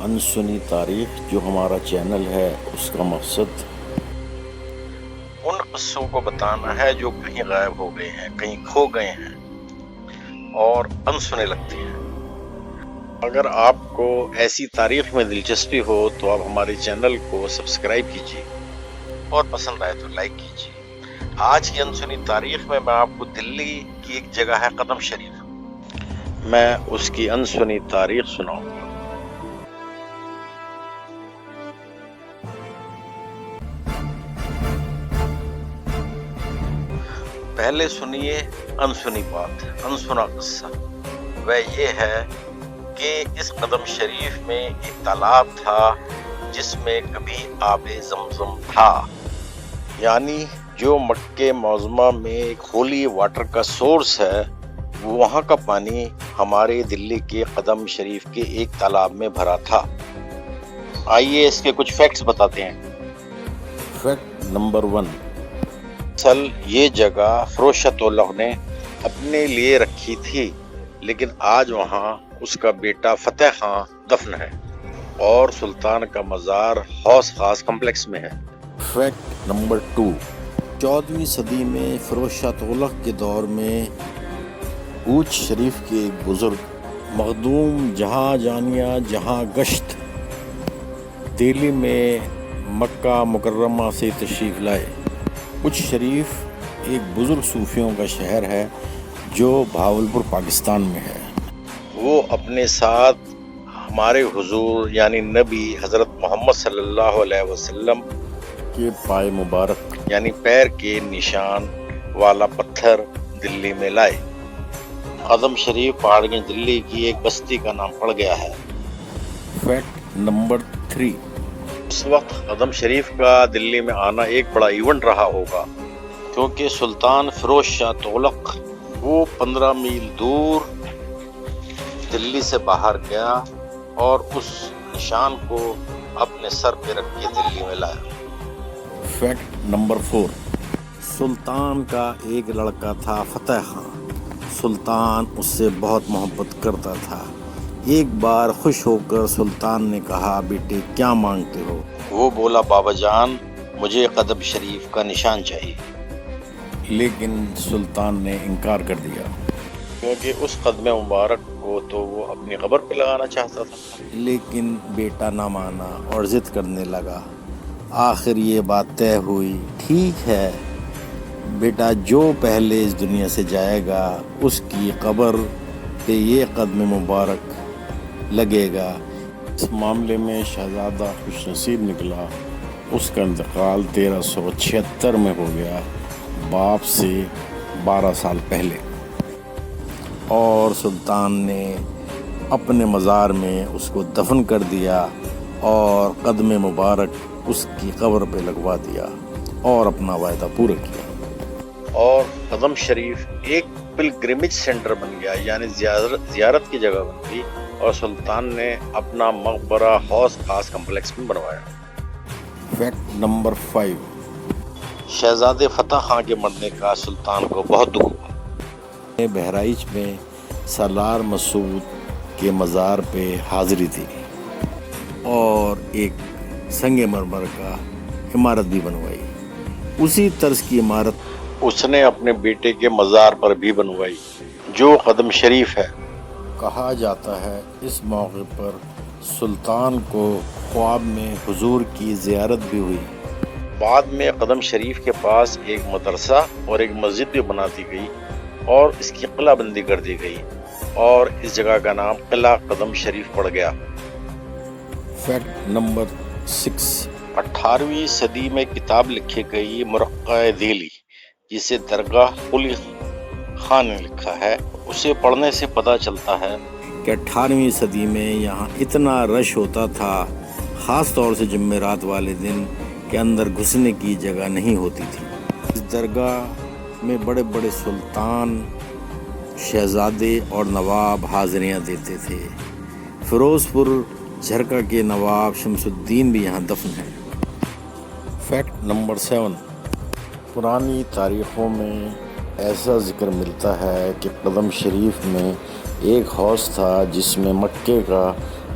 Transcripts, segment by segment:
انسنی تاریخ جو ہمارا چینل ہے اس کا مقصد ان قصوں کو بتانا ہے جو کہیں غائب ہو گئے ہیں، کہیں کھو گئے ہیں اور انسنے لگتے ہیں۔ اگر آپ کو ایسی تاریخ میں دلچسپی ہو تو آپ ہمارے چینل کو سبسکرائب کیجیے اور پسند آئے تو لائک کیجیے۔ آج کی انسنی تاریخ میں آپ کو دلی کی ایک جگہ ہے قدم شریف، میں اس کی انسنی تاریخ سناؤں گا۔ پہلے سنیے انسنی بات، انسنا قصہ۔ وہ یہ ہے کہ اس قدم شریف میں ایک تالاب تھا جس میں کبھی آب زمزم تھا، یعنی جو مکہ معظمہ میں ایک ہولی واٹر کا سورس ہے، وہاں کا پانی ہمارے دلی کے قدم شریف کے ایک تالاب میں بھرا تھا۔ آئیے اس کے کچھ فیکٹس بتاتے ہیں۔ فیکٹ نمبر 1، اصل یہ جگہ فیروز شاہ تغلق نے اپنے لیے رکھی تھی، لیکن آج وہاں اس کا بیٹا فتح خان دفن ہے اور سلطان کا مزار حوض خاص کمپلیکس میں ہے۔ فیکٹ نمبر 2، 14ویں صدی میں فیروز شاہ تغلق کے دور میں اوچ شریف کے ایک بزرگ مخدوم جہاں جانیہ جہاں گشت دہلی میں مکہ مکرمہ سے تشریف لائے۔ اوچ شریف ایک بزرگ صوفیوں کا شہر ہے جو بھاولپور پاکستان میں ہے۔ وہ اپنے ساتھ ہمارے حضور یعنی نبی حضرت محمد صلی اللہ علیہ وسلم کے پائے مبارک یعنی پیر کے نشان والا پتھر دلی میں لائے۔ قدم شریف پہاڑگنج دلی کی ایک بستی کا نام پڑ گیا ہے۔ فیکٹ نمبر 3، اس وقت قدم شریف کا دلی میں آنا ایک بڑا ایونٹ رہا ہوگا، کیونکہ سلطان فیروز شاہ تغلق وہ 15 میل دور دلی سے باہر گیا اور اس نشان کو اپنے سر پہ رکھ کے دلی میں لایا۔ فیکٹ نمبر 4، سلطان کا ایک لڑکا تھا فتح خان۔ سلطان اس سے بہت محبت کرتا تھا۔ ایک بار خوش ہو کر سلطان نے کہا، بیٹے کیا مانگتے ہو؟ وہ بولا، بابا جان مجھے قدم شریف کا نشان چاہیے۔ لیکن سلطان نے انکار کر دیا، کیونکہ اس قدم مبارک کو تو وہ اپنی قبر پہ لگانا چاہتا تھا۔ لیکن بیٹا نہ مانا اور ضد کرنے لگا۔ آخر یہ بات طے ہوئی، ٹھیک ہے بیٹا، جو پہلے اس دنیا سے جائے گا اس کی قبر پہ یہ قدم مبارک لگے گا۔ اس معاملے میں شہزادہ خوش نصیب نکلا۔ اس کا انتقال 1376 میں ہو گیا، باپ سے 12 سال پہلے، اور سلطان نے اپنے مزار میں اس کو دفن کر دیا اور قدم مبارک اس کی قبر پہ لگوا دیا اور اپنا وعدہ پورا کیا۔ اور قدم شریف ایک پلگرمیج سینٹر بن گیا، یعنی زیارت کی جگہ بن گئی، اور سلطان نے اپنا مقبرہ حوض خاص کمپلیکس میں بنوایا۔ فیکٹ نمبر 5، شہزادے فتح خان کے مرنے کا سلطان کو بہت دکھ ہوا۔ بہرائچ میں سالار مسعود کے مزار پہ حاضری تھی اور ایک سنگ مرمر کا عمارت بھی بنوائی۔ اسی طرز کی عمارت اس نے اپنے بیٹے کے مزار پر بھی بنوائی جو قدم شریف ہے۔ کہا جاتا ہے اس موقع پر سلطان کو خواب میں حضور کی زیارت بھی ہوئی۔ بعد میں قدم شریف کے پاس ایک مدرسہ اور ایک مسجد بھی بنا دی گئی اور اس کی قلعہ بندی کر دی گئی اور اس جگہ کا نام قلعہ قدم شریف پڑ گیا۔ فیکٹ نمبر 6، 18ویں صدی میں کتاب لکھی گئی مرقع دہلی، جسے درگاہ قلی خان نے لکھا ہے۔ اسے پڑھنے سے پتہ چلتا ہے کہ 18ویں صدی میں یہاں اتنا رش ہوتا تھا، خاص طور سے جمعرات والے دن، کے اندر گھسنے کی جگہ نہیں ہوتی تھی۔ اس درگاہ میں بڑے بڑے سلطان، شہزادے اور نواب حاضریاں دیتے تھے۔ فیروز پور جھرکا کے نواب شمس الدین بھی یہاں دفن ہیں۔ فیکٹ نمبر 7، پرانی تاریخوں میں ایسا ذکر ملتا ہے کہ قدم شریف میں ایک حوض تھا جس میں مکے کا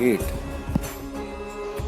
8,